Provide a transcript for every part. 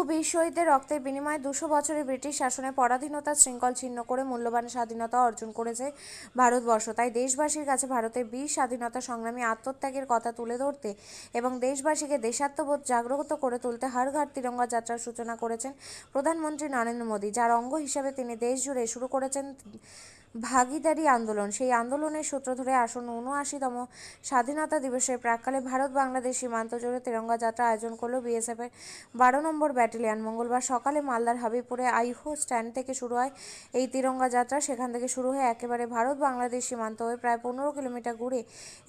বীর শহীদদের রক্তের বিনিময়ে 200 বছরের ব্রিটিশ শাসনের পরাধীনতার শৃঙ্খল ছিন্ন করে মূল্যবান স্বাধীনতা অর্জন করেছে ভারতবর্ষ। তাই দেশবাসীর কাছে ভারতের বীর স্বাধীনতা সংগ্রামী আত্মত্যাগের কথা তুলে ধরতে এবং দেশবাসীকে দেশাত্মবোধ জাগ্রত করে তুলতে হর ঘর তিরঙ্গা যাত্রার সূচনা করেছেন প্রধানমন্ত্রী নরেন্দ্র মোদী, যার অঙ্গ হিসেবে তিনি দেশ জুড়ে শুরু করেছেন ভাগীদারি আন্দোলন। সেই আন্দোলনের সূত্র ধরে আসন্ন ৭৯তম স্বাধীনতা দিবসের প্রাক্কালে ভারত বাংলাদেশ সীমান্ত জুড়ে তিরঙ্গা যাত্রা আয়োজন করল বিএসএফ এর 12 নম্বর ব্যাটালিয়ন। মঙ্গলবার সকালে মালদার হাবিবপুরে আইহো স্ট্যান্ড থেকে শুরু হয় এই তিরঙ্গা যাত্রা। সেখান থেকে শুরু হয়ে একেবারে ভারত বাংলাদেশ সীমান্ত হয়ে প্রায় 15 কিলোমিটার ঘুরে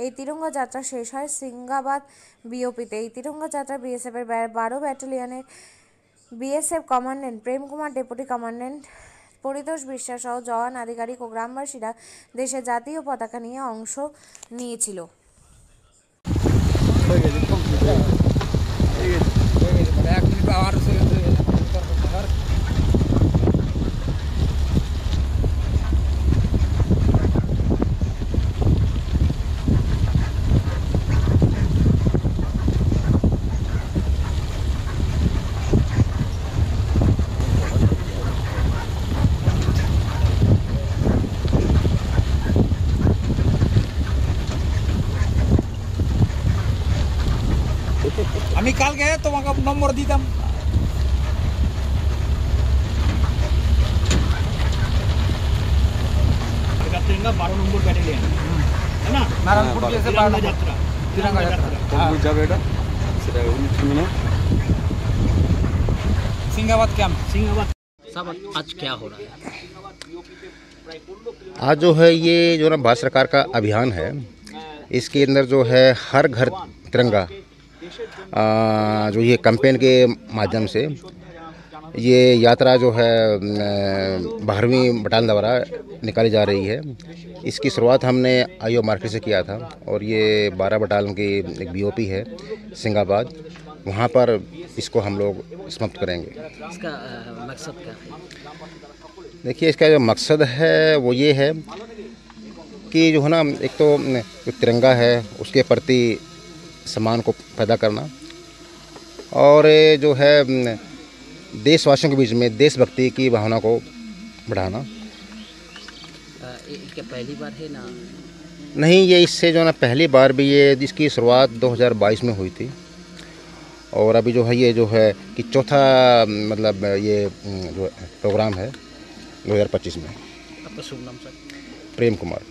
এই তিরঙ্গা যাত্রা শেষ হয় সিঙ্গাবাদ বিওপিতে। এই তিরঙ্গা যাত্রা বিএসএফ এর 12 ব্যাটালিয়নের বিএসএফ কমান্ড্যান্ট প্রেম কুমার, ডেপুটি কমান্ড্যান্ট পরিতোষ বিশ্বাস সহ জওয়ান, আধিকারিক ও গ্রামবাসীরা দেশের জাতীয় পতাকা নিয়ে অংশ নিয়েছিল। আমি কালকে তোমাকে নম্বর দিতাম। এটা তিরঙ্গা 12 নম্বর ব্যাটালিয়ন, है ना? নারায়ণপুর থেকে 12 নম্বর যাত্রা, তিরঙ্গা যাত্রা। কোন যাবে এটা? সেটা শুনুন। सिंगाबाद कैंप, सिंगाबाद। साहब आज क्या हो रहा है? आज जो है ये जो ना भारत सरकार का अभियान है, इसके अंदर जो है हर घर तिरंगा जो ये कैंपेन के माध्यम से ये यात्रा जो है 12वीं बटालियन द्वारा निकाली जा रही है। इसकी शुरुआत हमने आईओ मार्केट से किया था और ये 12 बटालियन की एक बीओपी है सिंगाबाद, वहाँ पर इसको हम लोग समाप्त करेंगे। इसका मकसद क्या है? देखिए, इसका जो मकसद है वो ये है कि जो है ना, एक तो जो तिरंगा है उसके प्रति सम्मान को पैदा करना और जो है देशवासियों के बीच में देशभक्ति की भावना को बढ़ाना। क्या पहली बार है ना? नहीं, ये इससे जो है ना पहली बार भी ये इसकी शुरुआत 2022 में हुई थी और अभी जो है ये जो है कि चौथा मतलब ये जो प्रोग्राम है 2025 में। आपका शुभ नाम सर? प्रेम कुमार।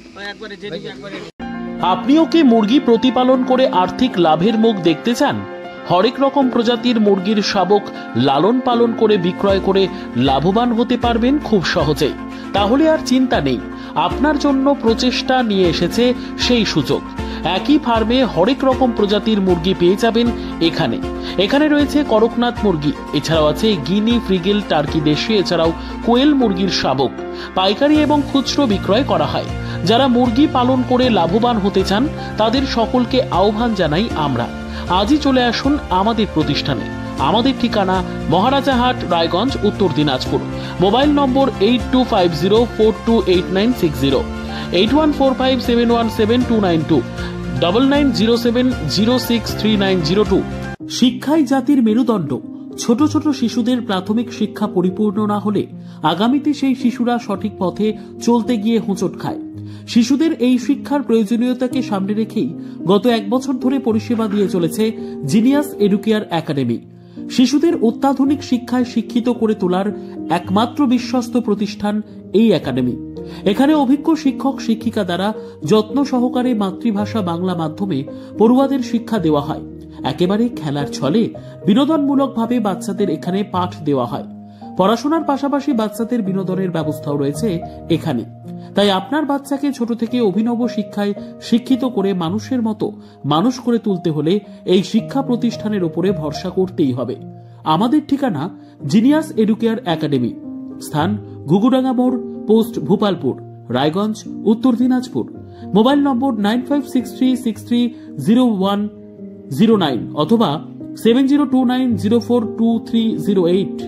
আপনিও কি মুরগি প্রতিপালন করে আর্থিক লাভের মুখ দেখতে চান? হরেক রকম প্রজাতির মুরগির শাবক লালন পালন করে বিক্রয় করে লাভবান হতে পারবেন খুব সহজেই। তাহলে আর চিন্তা নেই, আপনার জন্য প্রচেষ্টা নিয়ে এসেছে সেই সুযোগ। একই ফার্মে হরেক রকম প্রজাতির মুরগি পেয়ে যাবেন এখানে। এখানে রয়েছে করকনাথ মুরগি, এছাড়াও আছে গিনি, ফ্রিগেল, টার্কি দেশি, এছাড়াও কোয়েল মুরগির শাবক। পাইকারি এবং খুচরো বিক্রয় করা হয়। যারা মুরগি পালন করে লাভবান হতে চান তাদের সকলকে আহ্বান জানাই আমরা। আজই চলে আসুন আমাদের প্রতিষ্ঠানে। আমাদের ঠিকানা মহারাজাহাট, রায়গঞ্জ, উত্তর দিনাজপুর। মোবাইল নম্বর 8250428960, 8145717292, 9907063902। শিক্ষাই জাতির মেরুদণ্ড। ছোট ছোট শিশুদের প্রাথমিক শিক্ষা পরিপূর্ণ না হলে আগামীতে সেই শিশুরা সঠিক পথে চলতে গিয়ে হোঁচট খায়। শিশুদের এই শিক্ষার প্রয়োজনীয়তাকে সামনে রেখেই গত 1 বছর ধরে পরিষেবা দিয়ে চলেছে জিনিয়াস এডুকেয়ার একাডেমি। শিশুদের অত্যাধুনিক শিক্ষায় শিক্ষিত করে তোলার একমাত্র বিশ্বস্ত প্রতিষ্ঠান এই একাডেমি। এখানে অভিজ্ঞ শিক্ষক শিক্ষিকা দ্বারা যত্ন সহকারে মাতৃভাষা বাংলা মাধ্যমে পড়ুয়াদের শিক্ষা দেওয়া হয়। একেবারে খেলার ছলে বিনোদনমূলকভাবে বাচ্চাদের এখানে পাঠ দেওয়া হয়। পড়াশোনার পাশাপাশি বাচ্চাদের বিনোদনের ব্যবস্থাও রয়েছে এখানে। তাই আপনার বাচ্চাকে ছোট থেকে অভিনব শিক্ষায় শিক্ষিত করে মানুষের মতো মানুষ করে তুলতে হলে এই শিক্ষা প্রতিষ্ঠানের উপরে ভরসা করতেই হবে। আমাদের ঠিকানা জিনিয়াস এডুকেয়ার একাডেমি, স্থান ঘুঘুডাঙ্গা মোড়, পোস্ট ভূপালপুর, রায়গঞ্জ, উত্তর দিনাজপুর। মোবাইল নম্বর 9563630109 অথবা 7029042308।